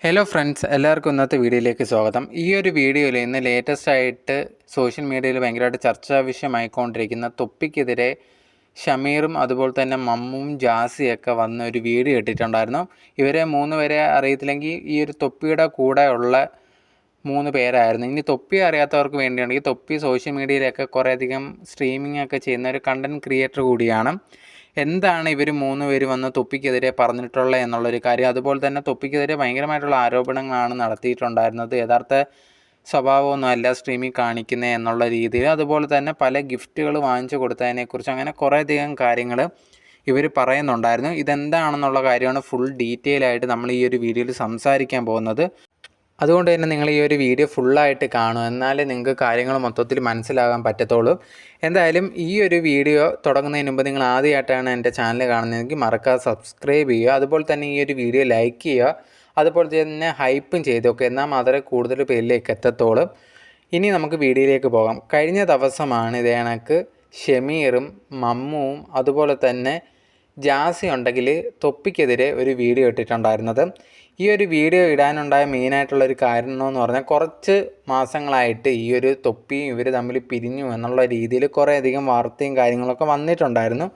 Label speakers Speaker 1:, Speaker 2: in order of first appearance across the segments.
Speaker 1: Hello friends, എല്ലാവർക്കും ഇന്നത്തെ വീഡിയോയിലേക്ക് സ്വാഗതം. ഈ ഒരു വീഡിയോയിൽ ഇന്ന് ലേറ്റസ്റ്റ് ആയിട്ട് സോഷ്യൽ മീഡിയയിൽ ഭയങ്കരമായിട്ട് ചർച്ചാ വിഷയമായിക്കൊണ്ടിരിക്കുന്ന തൊപ്പിക്കെതിരെ ഷമീറും അതുപോലെ തന്നെ മമ്മും ജാസിയൊക്കെ വന്ന ഒരു വീഡിയോ ഇട്ടിട്ടുണ്ടായിരുന്നു. ഇവരെ 3 പേരെ അറിയത്തില്ലെങ്കിൽ ഈ ഒരു തൊപ്പിയുടെ കൂടെ ഉള്ള 3 പേരായിരുന്നു. ഇനി തൊപ്പി അറിയാത്തവർക്ക് വേണ്ടിയാണെങ്കിൽ തൊപ്പി സോഷ്യൽ മീഡിയയിലൊക്കെ കുറേയധികം സ്ട്രീമിംഗ് ഒക്കെ ചെയ്യുന്ന ഒരു കണ്ടൻറ് ക്രിയേറ്റർ കൂടിയാണ്. എന്താണ് ഇവർ 3 പേര് വന്ന് തൊപ്പിക്കെതിരെ പറഞ്ഞിട്ടുള്ളത് എന്നുള്ളൊരു കാര്യം, അതുപോലെ തന്നെ തൊപ്പിക്കെതിരെ ഭയങ്കരമായിട്ടുള്ള ആരോപണങ്ങളാണ് നടത്തിയിട്ടുണ്ടായിരുന്നത്. യഥാർത്ഥ സ്വഭാവമൊന്നുമല്ല സ്ട്രീമിൽ കാണിക്കുന്നത് എന്നുള്ള രീതിയിൽ, അതുപോലെ തന്നെ പല ഗിഫ്റ്റുകൾ വാങ്ങിച്ചു കൊടുത്തതിനെക്കുറിച്ച് അങ്ങനെ കുറേയധികം കാര്യങ്ങൾ ഇവർ പറയുന്നുണ്ടായിരുന്നു. ഇതെന്താണെന്നുള്ള കാര്യമാണ് ഫുൾ ഡീറ്റെയിൽ ആയിട്ട് നമ്മൾ ഈ ഒരു വീഡിയോയിൽ സംസാരിക്കാൻ പോകുന്നത്. അതുകൊണ്ട് തന്നെ നിങ്ങൾ ഈ ഒരു വീഡിയോ ഫുള്ളായിട്ട് കാണും, എന്നാലേ നിങ്ങൾക്ക് കാര്യങ്ങൾ മൊത്തത്തിൽ മനസ്സിലാകാൻ പറ്റത്തുള്ളൂ. എന്തായാലും ഈ ഒരു വീഡിയോ തുടങ്ങുന്നതിന് മുമ്പ് നിങ്ങൾ ആദ്യമായിട്ടാണ് എൻ്റെ ചാനൽ കാണുന്നതെങ്കിൽ മറക്കാതെ സബ്സ്ക്രൈബ് ചെയ്യുക. അതുപോലെ തന്നെ ഈ ഒരു വീഡിയോ ലൈക്ക് ചെയ്യുക, അതുപോലെ തന്നെ ഹൈപ്പും ചെയ്തൊക്കെ, എന്നാൽ മാത്രമേ കൂടുതൽ പേരിലേക്ക് എത്തത്തുള്ളൂ. ഇനി നമുക്ക് വീഡിയോയിലേക്ക് പോകാം. കഴിഞ്ഞ ദിവസമാണ് ഇതേ കണക്ക് ഷമീറും മമ്മുവും അതുപോലെ തന്നെ ജാസി ഉണ്ടെങ്കിൽ തൊപ്പിക്കെതിരെ ഒരു വീഡിയോ ഇട്ടിട്ടുണ്ടായിരുന്നത്. ഈ ഒരു വീഡിയോ ഇടാനുണ്ടായ മെയിനായിട്ടുള്ളൊരു കാരണം എന്ന് പറഞ്ഞാൽ, കുറച്ച് മാസങ്ങളായിട്ട് ഈ ഒരു തൊപ്പിയും ഇവർ തമ്മിൽ പിരിഞ്ഞു എന്നുള്ള രീതിയിൽ കുറേയധികം വാർത്തയും കാര്യങ്ങളൊക്കെ വന്നിട്ടുണ്ടായിരുന്നു.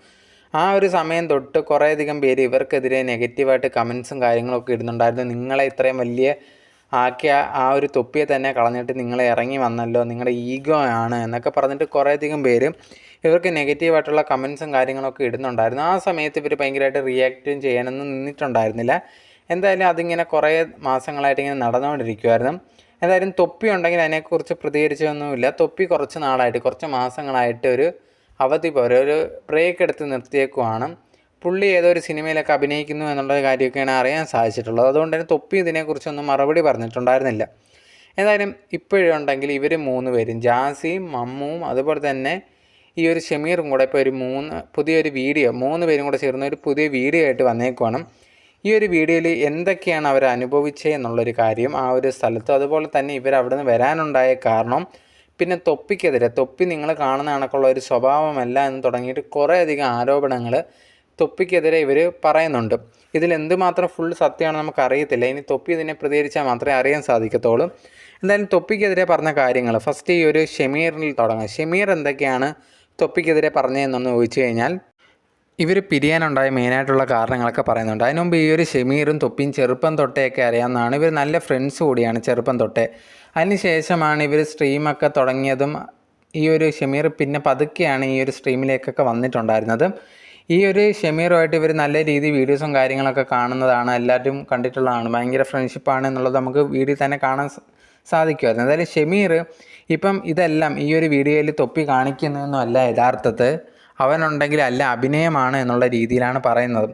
Speaker 1: ആ ഒരു സമയം തൊട്ട് കുറേയധികം പേര് ഇവർക്കെതിരെ നെഗറ്റീവായിട്ട് കമൻസും കാര്യങ്ങളൊക്കെ ഇടുന്നുണ്ടായിരുന്നു. നിങ്ങളെ ഇത്രയും വലിയ ആക്കിയ ആ ഒരു തൊപ്പിയെ തന്നെ കളഞ്ഞിട്ട് നിങ്ങളെ ഇറങ്ങി വന്നല്ലോ, നിങ്ങളുടെ ഈഗോ ആണ് എന്നൊക്കെ പറഞ്ഞിട്ട് കുറേയധികം പേര് ഇവർക്ക് നെഗറ്റീവായിട്ടുള്ള കമൻസും കാര്യങ്ങളൊക്കെ ഇടുന്നുണ്ടായിരുന്നു. ആ സമയത്ത് ഇവർ ഭയങ്കരമായിട്ട് റിയാക്റ്റും ചെയ്യാനൊന്നും നിന്നിട്ടുണ്ടായിരുന്നില്ല. എന്തായാലും അതിങ്ങനെ കുറേ മാസങ്ങളായിട്ട് ഇങ്ങനെ നടന്നുകൊണ്ടിരിക്കുമായിരുന്നു. എന്തായാലും തൊപ്പി ഉണ്ടെങ്കിൽ അതിനെക്കുറിച്ച് പ്രതികരിച്ചൊന്നുമില്ല. തൊപ്പി കുറച്ച് നാളായിട്ട്, കുറച്ച് മാസങ്ങളായിട്ട് ഒരു അവധി പോലെ ഒരു ബ്രേക്ക് എടുത്ത് നിർത്തിയേക്കുവാണ്. പുള്ളി ഏതോ ഒരു സിനിമയിലൊക്കെ അഭിനയിക്കുന്നു എന്നുള്ള കാര്യമൊക്കെയാണ് അറിയാൻ സാധിച്ചിട്ടുള്ളത്. അതുകൊണ്ട് തന്നെ തൊപ്പി ഇതിനെക്കുറിച്ചൊന്നും മറുപടി പറഞ്ഞിട്ടുണ്ടായിരുന്നില്ല. എന്തായാലും ഇപ്പോഴുണ്ടെങ്കിൽ ഇവർ 3 പേരും, ജാസിയും മമ്മുവും അതുപോലെ തന്നെ ഈ ഒരു ഷമീറും കൂടെ ഇപ്പോൾ ഒരു പുതിയൊരു വീഡിയോ, 3 പേരും കൂടെ ചേർന്ന് ഒരു പുതിയ വീഡിയോ ആയിട്ട് വന്നേക്കുവാണ്. ഈ ഒരു വീഡിയോയിൽ എന്തൊക്കെയാണ് അവർ അനുഭവിച്ചത് എന്നുള്ളൊരു കാര്യം ആ ഒരു സ്ഥലത്ത്, അതുപോലെ തന്നെ ഇവർ അവിടെ നിന്ന് വരാനുണ്ടായ കാരണം, പിന്നെ തൊപ്പിക്കെതിരെ, തൊപ്പി നിങ്ങൾ കാണുന്ന കണക്കുള്ള ഒരു സ്വഭാവമല്ല എന്ന് തുടങ്ങിയിട്ട് കുറേയധികം ആരോപണങ്ങൾ തൊപ്പിക്കെതിരെ ഇവർ പറയുന്നുണ്ട്. ഇതിലെന്തുമാത്രം ഫുൾ സത്യമാണ് നമുക്കറിയത്തില്ല. ഇനി തൊപ്പി ഇതിനെ പ്രതികരിച്ചാൽ മാത്രമേ അറിയാൻ സാധിക്കത്തുള്ളൂ. എന്തായാലും തൊപ്പിക്കെതിരെ പറഞ്ഞ കാര്യങ്ങൾ ഫസ്റ്റ് ഈ ഒരു ഷമീറിൽ തുടങ്ങാം. ഷമീർ എന്തൊക്കെയാണ് തൊപ്പിക്കെതിരെ പറഞ്ഞതെന്നൊന്ന് ചോദിച്ചു കഴിഞ്ഞാൽ, ഇവർ പിരിയാനുണ്ടായ മെയിനായിട്ടുള്ള കാരണങ്ങളൊക്കെ പറയുന്നുണ്ട്. അതിന് മുമ്പ് ഈ ഒരു ഷമീറും തൊപ്പിയും ചെറുപ്പം തൊട്ടേയൊക്കെ അറിയാവുന്നതാണ്. ഇവർ നല്ല ഫ്രണ്ട്സ് കൂടിയാണ് ചെറുപ്പം തൊട്ടേ. അതിന് ശേഷമാണ് ഇവർ സ്ട്രീമൊക്കെ തുടങ്ങിയതും. ഈ ഒരു ഷമീർ പിന്നെ പതുക്കെയാണ് ഈ ഒരു സ്ട്രീമിലേക്കൊക്കെ വന്നിട്ടുണ്ടായിരുന്നത്. ഈ ഒരു ഷമീറുമായിട്ട് ഇവർ നല്ല രീതിയിൽ വീഡിയോസും കാര്യങ്ങളൊക്കെ കാണുന്നതാണ്, എല്ലാവരും കണ്ടിട്ടുള്ളതാണ്. ഭയങ്കര ഫ്രണ്ട്ഷിപ്പാണ് എന്നുള്ളത് നമുക്ക് വീഡിയോയിൽ തന്നെ കാണാൻ സാധിക്കുമായിരുന്നു. അതായത് ഷമീർ ഇപ്പം ഇതെല്ലാം ഈ ഒരു വീഡിയോയിൽ തൊപ്പി കാണിക്കുന്നതൊന്നുമല്ല, യഥാർത്ഥത്തിൽ അവനുണ്ടെങ്കിൽ അല്ല അഭിനയമാണ് എന്നുള്ള രീതിയിലാണ് പറയുന്നത്.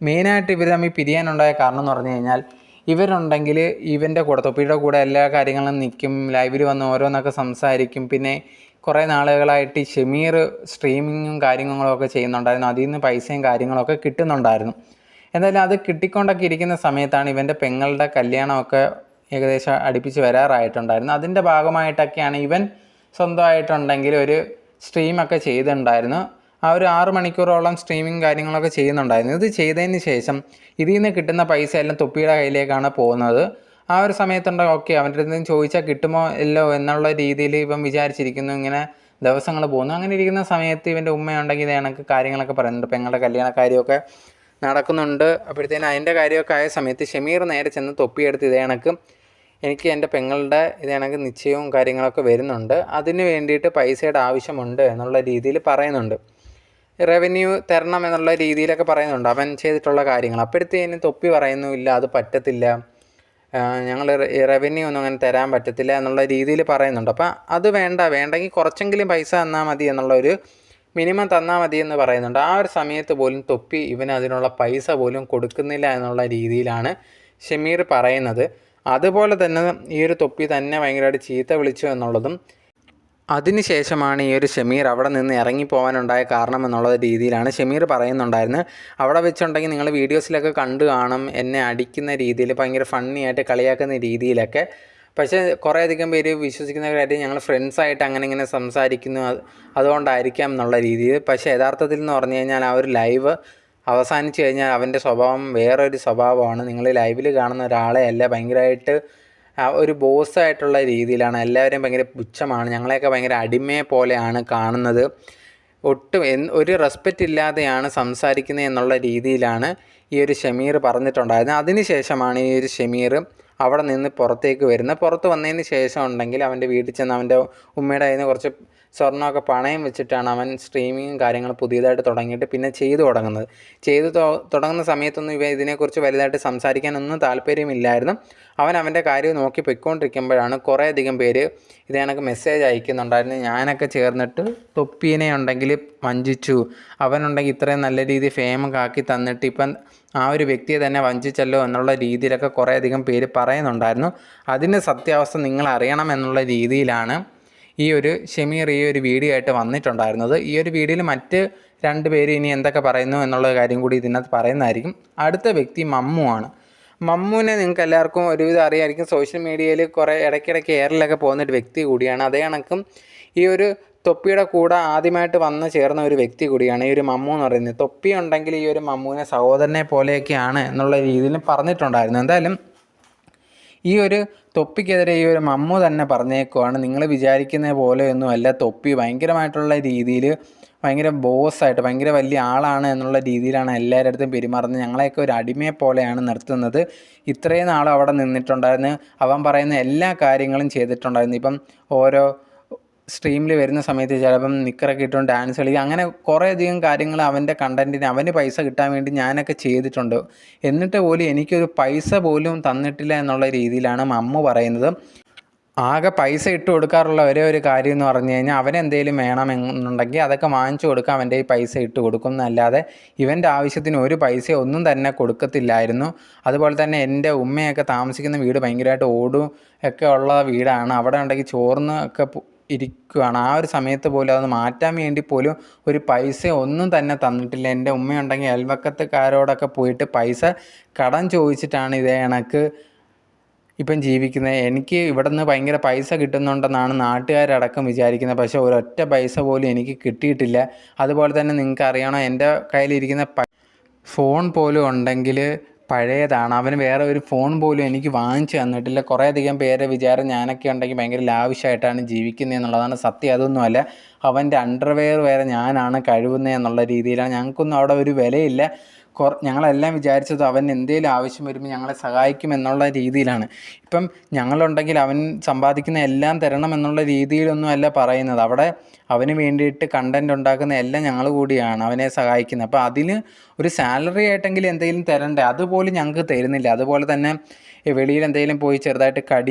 Speaker 1: മെയിനായിട്ട് ഇവർ തമ്മിൽ പിരിയാനുണ്ടായ കാരണം എന്ന് പറഞ്ഞു കഴിഞ്ഞാൽ, ഇവരുണ്ടെങ്കിൽ ഇവൻ്റെ കൂടെ, തൊപ്പിയുടെ കൂടെ എല്ലാ കാര്യങ്ങളും നിൽക്കും, ലൈവിൽ വന്ന് ഓരോന്നൊക്കെ സംസാരിക്കും. പിന്നെ കുറേ നാളുകളായിട്ട് ഈ ഷമീർ സ്ട്രീമിങ്ങും കാര്യങ്ങളൊക്കെ ചെയ്യുന്നുണ്ടായിരുന്നു. അതിൽ നിന്ന് പൈസയും കാര്യങ്ങളൊക്കെ കിട്ടുന്നുണ്ടായിരുന്നു. എന്തായാലും അത് കിട്ടിക്കൊണ്ടൊക്കെ ഇരിക്കുന്ന സമയത്താണ് ഇവൻ്റെ പെങ്ങളുടെ കല്യാണമൊക്കെ ഏകദേശം അടുപ്പിച്ച് വരാറായിട്ടുണ്ടായിരുന്നു. അതിൻ്റെ ഭാഗമായിട്ടൊക്കെയാണ് ഇവൻ സ്വന്തമായിട്ടുണ്ടെങ്കിൽ ഒരു സ്ട്രീമൊക്കെ ചെയ്തിട്ടുണ്ടായിരുന്നു. ആ ഒരു 6 മണിക്കൂറോളം സ്ട്രീമിങ് കാര്യങ്ങളൊക്കെ ചെയ്യുന്നുണ്ടായിരുന്നു. ഇത് ചെയ്തതിന് ശേഷം ഇതിൽ നിന്ന് കിട്ടുന്ന പൈസ എല്ലാം തൊപ്പിയുടെ കയ്യിലേക്കാണ് പോകുന്നത്. ആ ഒരു സമയത്തുണ്ട് ഓക്കെ, അവൻ്റെ അടുത്ത് നിന്ന് ചോദിച്ചാൽ കിട്ടുമോ ഇല്ലോ എന്നുള്ള രീതിയിൽ ഇവൻ വിചാരിച്ചിരിക്കുന്നു. ഇങ്ങനെ ദിവസങ്ങൾ പോകുന്നു. അങ്ങനെ ഇരിക്കുന്ന സമയത്ത് ഇവൻ്റെ ഉമ്മയുണ്ടെങ്കിൽ ഇത് കണക്ക് കാര്യങ്ങളൊക്കെ പറയുന്നുണ്ട്. പെങ്ങളുടെ കല്യാണ കാര്യമൊക്കെ നടക്കുന്നുണ്ട്. അപ്പോഴത്തേനും അതിൻ്റെ കാര്യമൊക്കെ ആയ സമയത്ത് ഷമീർ നേരെ ചെന്ന് തൊപ്പിയെടുത്ത് ഇതേ കണക്ക്, എനിക്ക് എൻ്റെ പെങ്ങളുടെ ഇതേ കണക്ക് നിശ്ചയവും കാര്യങ്ങളൊക്കെ വരുന്നുണ്ട്, അതിന് വേണ്ടിയിട്ട് പൈസയുടെ ആവശ്യമുണ്ട് എന്നുള്ള രീതിയിൽ പറയുന്നുണ്ട്. റവന്യൂ തരണം എന്നുള്ള രീതിയിലൊക്കെ പറയുന്നുണ്ട് അവൻ ചെയ്തിട്ടുള്ള കാര്യങ്ങൾ. അപ്പോഴത്തേനും തൊപ്പി പറയുന്നുമില്ല, അത് പറ്റത്തില്ല, ഞങ്ങൾ റവന്യൂ ഒന്നും അങ്ങനെ തരാൻ പറ്റത്തില്ല എന്നുള്ള രീതിയിൽ പറയുന്നുണ്ട്. അപ്പം അത് വേണ്ടെങ്കിൽ കുറച്ചെങ്കിലും പൈസ തന്നാൽ മതി എന്നുള്ളൊരു മിനിമം തന്നാൽ മതി എന്ന് പറയുന്നുണ്ട്. ആ ഒരു സമയത്ത് പോലും തൊപ്പി ഇവന് അതിനുള്ള പൈസ പോലും കൊടുക്കുന്നില്ല എന്നുള്ള രീതിയിലാണ് ഷമീർ പറയുന്നത്. അതുപോലെ തന്നെ ഈ ഒരു തൊപ്പി തന്നെ ഭയങ്കരമായിട്ട് ചീത്ത വിളിച്ചു എന്നുള്ളതും, അതിനുശേഷമാണ് ഈ ഒരു ഷമീർ അവിടെ നിന്ന് ഇറങ്ങിപ്പോകാനുണ്ടായ കാരണം എന്നുള്ള രീതിയിലാണ് ഷമീർ പറയുന്നുണ്ടായിരുന്നത്. അവിടെ വെച്ചുണ്ടെങ്കിൽ നിങ്ങൾ വീഡിയോസിലൊക്കെ കണ്ടു കാണും, എന്നെ അടിക്കുന്ന രീതിയിൽ ഭയങ്കര ഫണ്ണി ആയിട്ട് കളിയാക്കുന്ന രീതിയിലൊക്കെ. പക്ഷേ കുറേയധികം പേര് വിശ്വസിക്കുന്ന കാര്യം, ഞങ്ങൾ ഫ്രണ്ട്സായിട്ട് അങ്ങനെ ഇങ്ങനെ സംസാരിക്കുന്നു അതുകൊണ്ടായിരിക്കാം എന്നുള്ള രീതിയിൽ. പക്ഷേ യഥാർത്ഥത്തിൽ എന്ന് പറഞ്ഞു കഴിഞ്ഞാൽ ആ ഒരു ലൈവ് അവസാനിച്ച് കഴിഞ്ഞാൽ അവൻ്റെ സ്വഭാവം വേറൊരു സ്വഭാവമാണ്. നിങ്ങൾ ലൈവിൽ കാണുന്ന ഒരാളെ അല്ല, ഭയങ്കരമായിട്ട് ഒരു ബോസ്സായിട്ടുള്ള രീതിയിലാണ്. എല്ലാവരെയും ഭയങ്കര പുച്ഛമാണ്, ഞങ്ങളെയൊക്കെ ഭയങ്കര അടിമയെ പോലെയാണ് കാണുന്നത്, ഒട്ടും ഒരു റെസ്പെക്റ്റ് ഇല്ലാതെയാണ് സംസാരിക്കുന്നത് എന്നുള്ള രീതിയിലാണ് ഈ ഒരു ഷമീർ പറഞ്ഞിട്ടുണ്ടായിരുന്നത്. അതിനുശേഷമാണ് ഈ ഒരു ഷമീർ അവിടെ നിന്ന് പുറത്തേക്ക് വരുന്നത്. പുറത്ത് വന്നതിന് ശേഷം ഉണ്ടെങ്കിൽ അവൻ്റെ വീട്ടിൽ ചെന്ന് അവൻ്റെ ഉമ്മയുടെ കയ്യിൽ നിന്ന് കുറച്ച് സ്വർണ്ണമൊക്കെ പണയം വെച്ചിട്ടാണ് അവൻ സ്ട്രീമിങ്ങും കാര്യങ്ങളും പുതിയതായിട്ട് തുടങ്ങിയിട്ട് പിന്നെ ചെയ്തു തുടങ്ങുന്നത്. തുടങ്ങുന്ന സമയത്തൊന്നും ഇതിനെക്കുറിച്ച് വലുതായിട്ട് സംസാരിക്കാനൊന്നും താല്പര്യമില്ലായിരുന്നു. അവൻ്റെ കാര്യം നോക്കി പൊയ്ക്കൊണ്ടിരിക്കുമ്പോഴാണ് കുറേയധികം പേര് ഇത് കണക്ക് മെസ്സേജ് അയക്കുന്നുണ്ടായിരുന്നു. ഞാനൊക്കെ ചേർന്നിട്ട് തൊപ്പീനെ ഉണ്ടെങ്കിൽ വഞ്ചിച്ചു, അവനുണ്ടെങ്കിൽ ഇത്രയും നല്ല രീതിയിൽ ഫേമൊക്കെ ആക്കി തന്നിട്ട് ഇപ്പം ആ ഒരു വ്യക്തിയെ തന്നെ വഞ്ചിച്ചല്ലോ എന്നുള്ള രീതിയിലൊക്കെ കുറേയധികം പേര് പറയുന്നുണ്ടായിരുന്നു. അതിൻ്റെ സത്യാവസ്ഥ നിങ്ങൾ അറിയണം എന്നുള്ള രീതിയിലാണ് ഈ ഒരു ഷമീർ ഈ ഒരു വീഡിയോ ആയിട്ട് വന്നിട്ടുണ്ടായിരുന്നത്. ഈ ഒരു വീഡിയോയിൽ മറ്റ് 2 പേര് ഇനി എന്തൊക്കെ പറയുന്നു എന്നുള്ള കാര്യം കൂടി ഇതിനകത്ത് പറയുന്നതായിരിക്കും. അടുത്ത വ്യക്തി മമ്മുവാണ്. മമ്മുവിനെ നിങ്ങൾക്ക് എല്ലാവർക്കും ഒരുവിധം അറിയാമായിരിക്കും. സോഷ്യൽ മീഡിയയിൽ കുറേ ഇടയ്ക്കിടയ്ക്ക് എയറിലൊക്കെ പോകുന്നൊരു വ്യക്തി കൂടിയാണ്. അതേ കണക്കും ഈ ഒരു തൊപ്പിയുടെ കൂടെ ആദ്യമായിട്ട് വന്ന് ചേർന്ന ഒരു വ്യക്തി കൂടിയാണ് ഈ ഒരു മമ്മു എന്ന് പറയുന്നത്. തൊപ്പി ഉണ്ടെങ്കിൽ ഈ ഒരു മമ്മുവിനെ സഹോദരനെ പോലെയൊക്കെയാണ് എന്നുള്ള രീതിയിൽ പറഞ്ഞിട്ടുണ്ടായിരുന്നു. എന്തായാലും ഈ ഒരു തൊപ്പിക്കെതിരെ ഈ ഒരു മമ്മു തന്നെ പറഞ്ഞേക്കുവാണ്, നിങ്ങൾ വിചാരിക്കുന്ന പോലെയൊന്നുമല്ല തൊപ്പി, ഭയങ്കരമായിട്ടുള്ള രീതിയിൽ ഭയങ്കര ബോസ്സായിട്ട് ഭയങ്കര വലിയ ആളാണ് എന്നുള്ള രീതിയിലാണ് എല്ലാവരുടെ അടുത്തും പെരുമാറുന്നത്, ഞങ്ങളെയൊക്കെ ഒരു അടിമയെ പോലെയാണ് നിർത്തുന്നത്. ഇത്രയും നാൾ അവിടെ നിന്നിട്ടുണ്ടായിരുന്നു, അവൻ പറയുന്ന എല്ലാ കാര്യങ്ങളും ചെയ്തിട്ടുണ്ടായിരുന്നു. ഇപ്പം ഓരോ സ്ട്രീമിൽ വരുന്ന സമയത്ത് ചിലപ്പം നിക്കറൊക്കെ ഇട്ടുകൊണ്ട് ഡാൻസ് കളിക്കുക, അങ്ങനെ കുറേയധികം കാര്യങ്ങൾ അവൻ്റെ കണ്ടൻറ്റിന് അവന് പൈസ കിട്ടാൻ വേണ്ടി ഞാനൊക്കെ ചെയ്തിട്ടുണ്ട്. എന്നിട്ട് പോലും എനിക്കൊരു പൈസ പോലും തന്നിട്ടില്ല എന്നുള്ള രീതിയിലാണ് മമ്മു പറയുന്നത്. ആകെ പൈസ ഇട്ട് കൊടുക്കാറുള്ള ഒരേ ഒരു കാര്യം എന്ന് പറഞ്ഞു കഴിഞ്ഞാൽ അവനെന്തെങ്കിലും വേണമെന്നുണ്ടെങ്കിൽ അതൊക്കെ വാങ്ങിച്ചു കൊടുക്കാൻ അവൻ്റെ ഈ പൈസ ഇട്ട് കൊടുക്കും എന്നല്ലാതെ ഇവൻ്റെ ആവശ്യത്തിന് ഒരു പൈസ ഒന്നും തന്നെ കൊടുക്കത്തില്ലായിരുന്നു. അതുപോലെ തന്നെ എൻ്റെ ഉമ്മയൊക്കെ താമസിക്കുന്ന വീട് ഭയങ്കരമായിട്ട് ഓടും ഒക്കെ ഉള്ള വീടാണ്. അവിടെ ഉണ്ടെങ്കിൽ ചോർന്ന് ഒക്കെ ഇരിക്കുകയാണ്. ആ ഒരു സമയത്ത് പോലും അത് മാറ്റാൻ വേണ്ടി പോലും ഒരു പൈസ ഒന്നും തന്നെ തന്നിട്ടില്ല. എൻ്റെ ഉമ്മയുണ്ടെങ്കിൽ അയൽവക്കത്തുകാരോടൊക്കെ പോയിട്ട് പൈസ കടം ചോദിച്ചിട്ടാണ് ഇതേ കണക്ക് ഇപ്പം ജീവിക്കുന്നത്. എനിക്ക് ഇവിടെ നിന്ന് ഭയങ്കര പൈസ കിട്ടുന്നുണ്ടെന്നാണ് നാട്ടുകാരടക്കം വിചാരിക്കുന്നത്. പക്ഷേ ഒരൊറ്റ പൈസ പോലും എനിക്ക് കിട്ടിയിട്ടില്ല. അതുപോലെ തന്നെ നിങ്ങൾക്ക് അറിയണം, എൻ്റെ കയ്യിലിരിക്കുന്ന ഫോൺ പോലും ഉണ്ടെങ്കിൽ പഴയതാണ്. അവന് വേറെ ഒരു ഫോൺ പോലും എനിക്ക് വാങ്ങിച്ചു തന്നിട്ടില്ല. കുറേയധികം പേരെ വിചാരം ഞാനൊക്കെ ഉണ്ടെങ്കിൽ ഭയങ്കര ലാവിഷായിട്ടാണ് ജീവിക്കുന്നത് എന്നുള്ളതാണ് സത്യം. അതൊന്നുമല്ല, അവൻ്റെ അണ്ടർവെയർ വരെ ഞാനാണ് കഴുകുന്നത് എന്നുള്ള രീതിയിലാണ്. ഞങ്ങൾക്കൊന്നും അവിടെ ഒരു വിലയില്ല. ഞങ്ങളെല്ലാം വിചാരിച്ചത് അവൻ എന്തെങ്കിലും ആവശ്യം വരുമ്പോൾ ഞങ്ങളെ സഹായിക്കും എന്നുള്ള രീതിയിലാണ്. ഇപ്പം ഞങ്ങളുണ്ടെങ്കിൽ അവൻ സമ്പാദിക്കുന്ന എല്ലാം തരണം എന്നുള്ള രീതിയിലൊന്നും അല്ല പറയുന്നത്. അവിടെ അവന് വേണ്ടിയിട്ട് കണ്ടൻറ് ഉണ്ടാക്കുന്ന എല്ലാം ഞങ്ങൾ കൂടിയാണ് അവനെ സഹായിക്കുന്നത്. അപ്പോൾ അതിന് ഒരു സാലറി ആയിട്ടെങ്കിലും എന്തെങ്കിലും തരണ്ടേ, അതുപോലും ഞങ്ങൾക്ക് തരുന്നില്ല. അതുപോലെ തന്നെ വെളിയിൽ എന്തെങ്കിലും പോയി ചെറുതായിട്ട്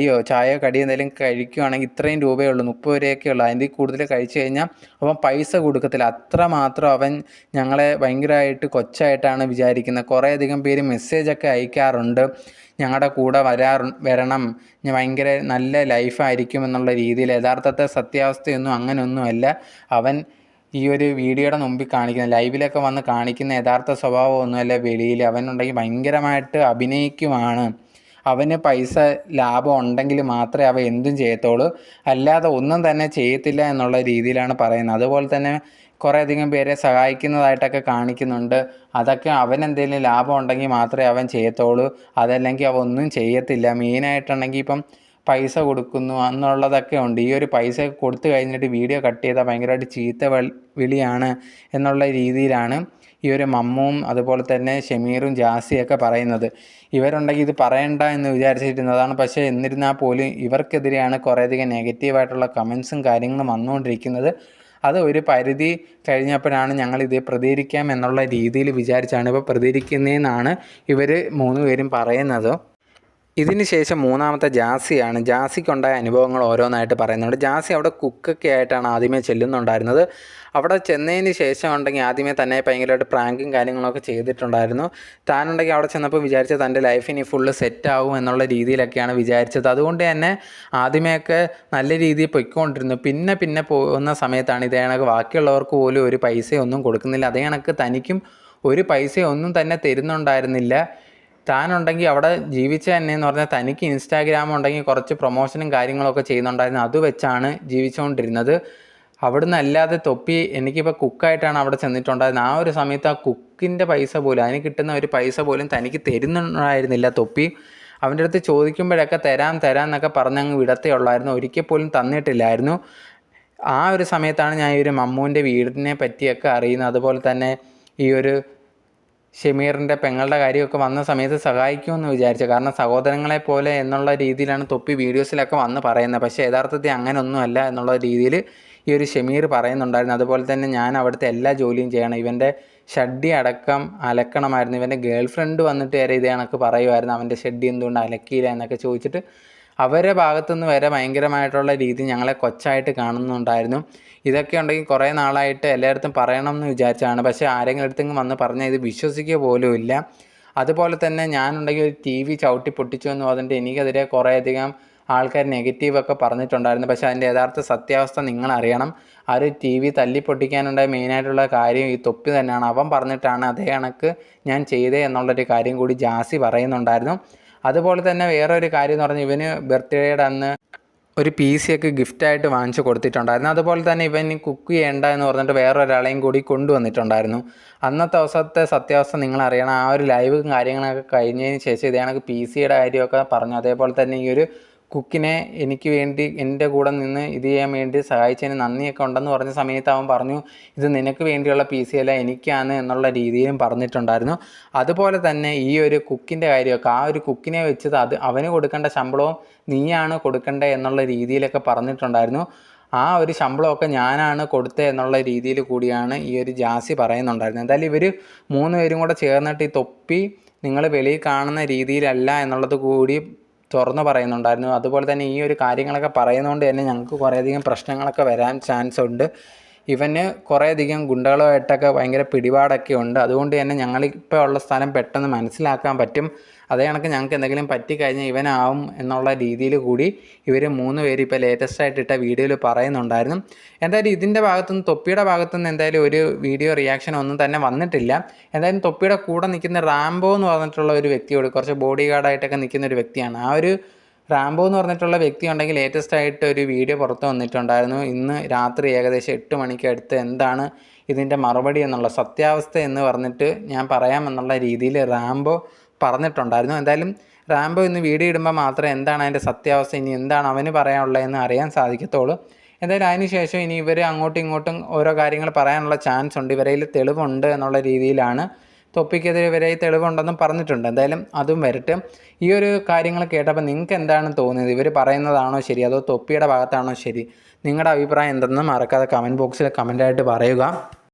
Speaker 1: ചായയോ കടിയോ എന്തെങ്കിലും കഴിക്കുകയാണെങ്കിൽ ഇത്രയും രൂപയേ ഉള്ളൂ, 30 രൂപയൊക്കെ ഉള്ളൂ. അതിൻ്റെ കൂടുതൽ കഴിച്ചു കഴിഞ്ഞാൽ അവൻ പൈസ കൊടുക്കത്തില്ല. അത്രമാത്രം അവൻ ഞങ്ങളെ ഭയങ്കരമായിട്ട് കൊച്ചായിട്ടാണ് വിചാരിക്കുന്നത്. കുറേയധികം പേര് മെസ്സേജൊക്കെ അയക്കാറുണ്ട്, ഞങ്ങളുടെ കൂടെ വരണം, ഭയങ്കര നല്ല ലൈഫായിരിക്കും എന്നുള്ള രീതിയിൽ. യഥാർത്ഥത്തെ സത്യാവസ്ഥയൊന്നും അങ്ങനെയൊന്നുമല്ല. അവൻ ഈ ഒരു വീഡിയോയുടെ മുമ്പിൽ കാണിക്കുന്ന ലൈവിലൊക്കെ വന്ന് കാണിക്കുന്ന യഥാർത്ഥ സ്വഭാവമൊന്നുമല്ല വെളിയിൽ. അവനുണ്ടെങ്കിൽ ഭയങ്കരമായിട്ട് അഭിനയിക്കുമാണ്. അവന് പൈസ ലാഭം ഉണ്ടെങ്കിൽ മാത്രമേ അവൻ എന്തും ചെയ്യത്തുള്ളൂ, അല്ലാതെ ഒന്നും തന്നെ ചെയ്യത്തില്ല എന്നുള്ള രീതിയിലാണ് പറയുന്നത്. അതുപോലെ തന്നെ കുറേയധികം പേരെ സഹായിക്കുന്നതായിട്ടൊക്കെ കാണിക്കുന്നുണ്ട്. അതൊക്കെ അവനെന്തെങ്കിലും ലാഭം ഉണ്ടെങ്കിൽ മാത്രമേ അവൻ ചെയ്യത്തുള്ളൂ, അതല്ലെങ്കിൽ അവൻ ഒന്നും ചെയ്യത്തില്ല. മെയിനായിട്ടുണ്ടെങ്കിൽ ഇപ്പം പൈസ കൊടുക്കുന്നു എന്നുള്ളതൊക്കെ ഉണ്ട്. ഈ ഒരു പൈസ കൊടുത്തു കഴിഞ്ഞിട്ട് വീഡിയോ കട്ട് ചെയ്താൽ ഭയങ്കരമായിട്ട് ചീത്ത വിളിയാണ് എന്നുള്ള രീതിയിലാണ് ഈ ഒരു മമ്മുവും അതുപോലെ തന്നെ ഷമീറും ജാസിയൊക്കെ പറയുന്നത്. ഇവരുണ്ടെങ്കിൽ ഇത് പറയണ്ട എന്ന് വിചാരിച്ചിരുന്നതാണ്. പക്ഷേ എന്നിരുന്നാൽ പോലും ഇവർക്കെതിരെയാണ് കുറേയധികം നെഗറ്റീവായിട്ടുള്ള കമൻസും കാര്യങ്ങളും വന്നുകൊണ്ടിരിക്കുന്നത്. അത് ഒരു പരിധി കഴിഞ്ഞപ്പോഴാണ് ഞങ്ങളിത് പ്രതികരിക്കാം എന്നുള്ള രീതിയിൽ വിചാരിച്ചാണ് ഇപ്പോൾ പ്രതികരിക്കുന്നതെന്നാണ് ഇവർ 3 പേരും പറയുന്നത്. ഇതിന് ശേഷം മൂന്നാമത്തെ ജാസിയാണ്. ജാസിക്കുണ്ടായ അനുഭവങ്ങൾ ഓരോന്നായിട്ട് പറയുന്നുണ്ട്. ജാസി അവിടെ കുക്കൊക്കെ ആയിട്ടാണ് ആദ്യമേ ചെല്ലുന്നുണ്ടായിരുന്നത്. അവിടെ ചെന്നതിന് ശേഷം ഉണ്ടെങ്കിൽ ആദ്യമേ തന്നെ ഭയങ്കരമായിട്ട് പ്രാങ്കും കാര്യങ്ങളൊക്കെ ചെയ്തിട്ടുണ്ടായിരുന്നു. താനുണ്ടെങ്കിൽ അവിടെ ചെന്നപ്പോൾ വിചാരിച്ചത് തൻ്റെ ലൈഫിന് ഫുള്ള് സെറ്റാവും എന്നുള്ള രീതിയിലൊക്കെയാണ് വിചാരിച്ചത്. അതുകൊണ്ട് തന്നെ ആദ്യമേയൊക്കെ നല്ല രീതിയിൽ പൊയ്ക്കൊണ്ടിരുന്നു. പിന്നെ പോകുന്ന സമയത്താണ് ഇതേ കണക്ക് ബാക്കിയുള്ളവർക്ക് പോലും ഒരു പൈസയൊന്നും കൊടുക്കുന്നില്ല. അതേ കണക്ക് തനിക്കും ഒരു പൈസയൊന്നും തന്നെ തരുന്നുണ്ടായിരുന്നില്ല. താനുണ്ടെങ്കിൽ അവിടെ ജീവിച്ച തന്നെ എന്ന് പറഞ്ഞാൽ തനിക്ക് ഇൻസ്റ്റാഗ്രാം ഉണ്ടെങ്കിൽ കുറച്ച് പ്രൊമോഷനും കാര്യങ്ങളൊക്കെ ചെയ്യുന്നുണ്ടായിരുന്നു. അത് വെച്ചാണ് ജീവിച്ചുകൊണ്ടിരുന്നത്. അവിടുന്ന് അല്ലാതെ തൊപ്പി എനിക്കിപ്പോൾ കുക്കായിട്ടാണ് അവിടെ ചെന്നിട്ടുണ്ടായിരുന്നത്. ആ ഒരു സമയത്ത് ആ കുക്കിൻ്റെ പൈസ പോലും, അതിന് കിട്ടുന്ന ഒരു പൈസ പോലും തനിക്ക് തരുന്നുണ്ടായിരുന്നില്ല തൊപ്പി. അവൻ്റെ അടുത്ത് ചോദിക്കുമ്പോഴൊക്കെ തരാം എന്നൊക്കെ പറഞ്ഞങ്ങ് വിടത്തേ ഉള്ളായിരുന്നു, ഒരിക്കൽ പോലും തന്നിട്ടില്ലായിരുന്നു. ആ ഒരു സമയത്താണ് ഞാൻ ഈ ഒരു മമ്മുവിൻ്റെ വീടിനെ പറ്റിയൊക്കെ അറിയുന്നത്. അതുപോലെ തന്നെ ഈ ഒരു ഷമീറിൻ്റെ പെങ്ങളുടെ കാര്യമൊക്കെ വന്ന സമയത്ത് സഹായിക്കുമെന്ന് വിചാരിച്ചു. കാരണം സഹോദരങ്ങളെ പോലെ എന്നുള്ള രീതിയിലാണ് തൊപ്പി വീഡിയോസിലൊക്കെ വന്ന് പറയുന്നത്. പക്ഷേ യഥാർത്ഥത്തിൽ അങ്ങനെയൊന്നുമല്ല എന്നുള്ള രീതിയിൽ ഈ ഒരു ഷമീർ പറയുന്നുണ്ടായിരുന്നു. അതുപോലെ തന്നെ ഞാൻ അവിടുത്തെ എല്ലാ ജോലിയും ചെയ്യണം, ഇവൻ്റെ ഷഡ്ഡി അടക്കം അലക്കണമായിരുന്നു. ഇവൻ്റെ ഗേൾ ഫ്രണ്ട് വന്നിട്ട് വരെ ഇത് കണക്ക് പറയുമായിരുന്നു, അവൻ്റെ ഷഡ്ഡി എന്തുകൊണ്ട് അലക്കിയില്ല എന്നൊക്കെ ചോദിച്ചിട്ട് അവരുടെ ഭാഗത്തുനിന്ന് വരെ ഭയങ്കരമായിട്ടുള്ള രീതി ഞങ്ങളെ കൊച്ചായിട്ട് കാണുന്നുണ്ടായിരുന്നു. ഇതൊക്കെ ഉണ്ടെങ്കിൽ കുറേ നാളായിട്ട് എല്ലായിടത്തും പറയണം എന്ന് വിചാരിച്ചതാണ്. പക്ഷേ ആരെങ്കിലും അടുത്തെങ്കിലും വന്ന് പറഞ്ഞാൽ ഇത് വിശ്വസിക്കുക പോലും ഇല്ല. അതുപോലെ തന്നെ ഞാനുണ്ടെങ്കിൽ ഒരു TV ചവിട്ടി പൊട്ടിച്ചു എന്ന് പറഞ്ഞിട്ട് എനിക്കെതിരെ കുറേയധികം ആൾക്കാർ നെഗറ്റീവൊക്കെ പറഞ്ഞിട്ടുണ്ടായിരുന്നു. പക്ഷേ അതിൻ്റെ യഥാർത്ഥ സത്യാവസ്ഥ നിങ്ങളറിയണം. ആ ഒരു TV തല്ലി പൊട്ടിക്കാനുണ്ടായ മെയിനായിട്ടുള്ള കാര്യം ഈ തൊപ്പി തന്നെയാണ്. അവൻ പറഞ്ഞിട്ടാണ് അതേ കണക്ക് ഞാൻ ചെയ്തേ എന്നുള്ളൊരു കാര്യം കൂടി ജാസി പറയുന്നുണ്ടായിരുന്നു. അതുപോലെ തന്നെ വേറെ ഒരു കാര്യം എന്ന് പറഞ്ഞാൽ ഇവന് ബർത്ത്ഡേയുടെ അന്ന് ഒരു PC ഒക്കെ ഗിഫ്റ്റായിട്ട് വാങ്ങിച്ച് കൊടുത്തിട്ടുണ്ടായിരുന്നു. അതുപോലെ തന്നെ ഇവൻ കുക്ക് ചെയ്യേണ്ട എന്ന് പറഞ്ഞിട്ട് വേറൊരാളെയും കൂടി കൊണ്ടുവന്നിട്ടുണ്ടായിരുന്നു. അന്നത്തെ ദിവസത്തെ സത്യാവസ്ഥ നിങ്ങളറിയണം. ആ ഒരു ലൈവും കാര്യങ്ങളൊക്കെ കഴിഞ്ഞതിന് ശേഷം ഇതേ കണക്ക് PCയുടെ കാര്യമൊക്കെ പറഞ്ഞു. അതേപോലെ തന്നെ ഈ ഒരു കുക്കിനെ എനിക്ക് വേണ്ടി എൻ്റെ കൂടെ നിന്ന് ഇത് ചെയ്യാൻ വേണ്ടി സഹായിച്ചതിന് നന്ദിയൊക്കെ ഉണ്ടെന്ന് പറഞ്ഞ സമയത്ത് അവൻ പറഞ്ഞു, ഇത് നിനക്ക് വേണ്ടിയുള്ള PC അല്ല എനിക്കാണ് എന്നുള്ള രീതിയിലും പറഞ്ഞിട്ടുണ്ടായിരുന്നു. അതുപോലെ തന്നെ ഈ ഒരു കുക്കിൻ്റെ കാര്യമൊക്കെ, ആ ഒരു കുക്കിനെ വെച്ചത് അവന് കൊടുക്കേണ്ട ശമ്പളവും നീയാണ് കൊടുക്കേണ്ടത് എന്നുള്ള രീതിയിലൊക്കെ പറഞ്ഞിട്ടുണ്ടായിരുന്നു. ആ ഒരു ശമ്പളമൊക്കെ ഞാനാണ് കൊടുത്തത് എന്നുള്ള രീതിയിൽ കൂടിയാണ് ഈ ഒരു ജാസി പറയുന്നുണ്ടായിരുന്നത്. എന്തായാലും ഇവർ 3 പേരും കൂടെ ചേർന്നിട്ട് ഈ തൊപ്പി നിങ്ങൾ വെളിയിൽ കാണുന്ന രീതിയിലല്ല എന്നുള്ളത് കൂടി തുറന്നു പറയുന്നുണ്ടായിരുന്നു. അതുപോലെ തന്നെ ഈ ഒരു കാര്യങ്ങളൊക്കെ പറയുന്നതുകൊണ്ട് തന്നെ ഞങ്ങൾക്ക് കുറേയധികം പ്രശ്നങ്ങളൊക്കെ വരാൻ ചാൻസ് ഉണ്ട്. ഇവന് കുറേയധികം ഗുണ്ടകളുമായിട്ടൊക്കെ ഭയങ്കര പിടിപാടൊക്കെ ഉണ്ട്. അതുകൊണ്ട് തന്നെ ഞങ്ങളിപ്പോൾ ഉള്ള സ്ഥലം പെട്ടെന്ന് മനസ്സിലാക്കാൻ പറ്റും. അതേ കണക്ക് ഞങ്ങൾക്ക് എന്തെങ്കിലും പറ്റിക്കഴിഞ്ഞാൽ ഇവനാവും എന്നുള്ള രീതിയിൽ കൂടി ഇവർ 3 പേര് ഇപ്പോൾ ലേറ്റസ്റ്റായിട്ട് ഇട്ട വീഡിയോയിൽ പറയുന്നുണ്ടായിരുന്നു. എന്തായാലും ഇതിൻ്റെ ഭാഗത്തുനിന്ന്, തൊപ്പിയുടെ ഭാഗത്തുനിന്ന് എന്തായാലും ഒരു വീഡിയോ റിയാക്ഷൻ ഒന്നും തന്നെ വന്നിട്ടില്ല. എന്തായാലും തൊപ്പിയുടെ കൂടെ നിൽക്കുന്ന റാംബോ എന്ന് പറഞ്ഞിട്ടുള്ള ഒരു വ്യക്തിയോട്, കുറച്ച് ബോഡി ഗാർഡായിട്ടൊക്കെ നിൽക്കുന്ന ഒരു വ്യക്തിയാണ്. ആ ഒരു റാംബോ എന്ന് പറഞ്ഞിട്ടുള്ള വ്യക്തി ഉണ്ടെങ്കിൽ ലേറ്റസ്റ്റ് ആയിട്ട് ഒരു വീഡിയോ പുറത്ത് വന്നിട്ടുണ്ടായിരുന്നു. ഇന്ന് രാത്രി ഏകദേശം 8 മണിക്ക് അടുത്ത് എന്താണ് ഇതിൻ്റെ മറുപടി എന്നുള്ള സത്യാവസ്ഥ എന്ന് പറഞ്ഞിട്ട് ഞാൻ പറയാമെന്നുള്ള രീതിയിൽ റാംബോ പറഞ്ഞിട്ടുണ്ടായിരുന്നു. എന്തായാലും റാംബോ ഇന്ന് വീഡിയോ ഇടുമ്പോൾ മാത്രമേ എന്താണ് അതിൻ്റെ സത്യാവസ്ഥ, ഇനി എന്താണ് അവന് പറയാനുള്ളതെന്ന് അറിയാൻ സാധിക്കത്തുള്ളൂ. എന്തായാലും അതിന് ശേഷം ഇനി ഇവർ അങ്ങോട്ടും ഇങ്ങോട്ടും ഓരോ കാര്യങ്ങൾ പറയാനുള്ള ചാൻസ് ഉണ്ട്. ഇവരയിൽ തെളിവുണ്ട് എന്നുള്ള രീതിയിലാണ്, തൊപ്പിക്കെതിരെ ഇവരെ തെളിവുണ്ടെന്നും പറഞ്ഞിട്ടുണ്ട്. എന്തായാലും അതും വരട്ടെ. ഈ ഒരു കാര്യങ്ങൾ കേട്ടപ്പോൾ നിങ്ങൾക്ക് എന്താണ് തോന്നിയത്? ഇവർ പറയുന്നതാണോ ശരി, അതോ തൊപ്പിയുടെ ഭാഗത്താണോ ശരി? നിങ്ങളുടെ അഭിപ്രായം എന്തെന്ന് മറക്കാതെ കമൻറ്റ് ബോക്സിൽ കമൻറ്റായിട്ട് പറയുക.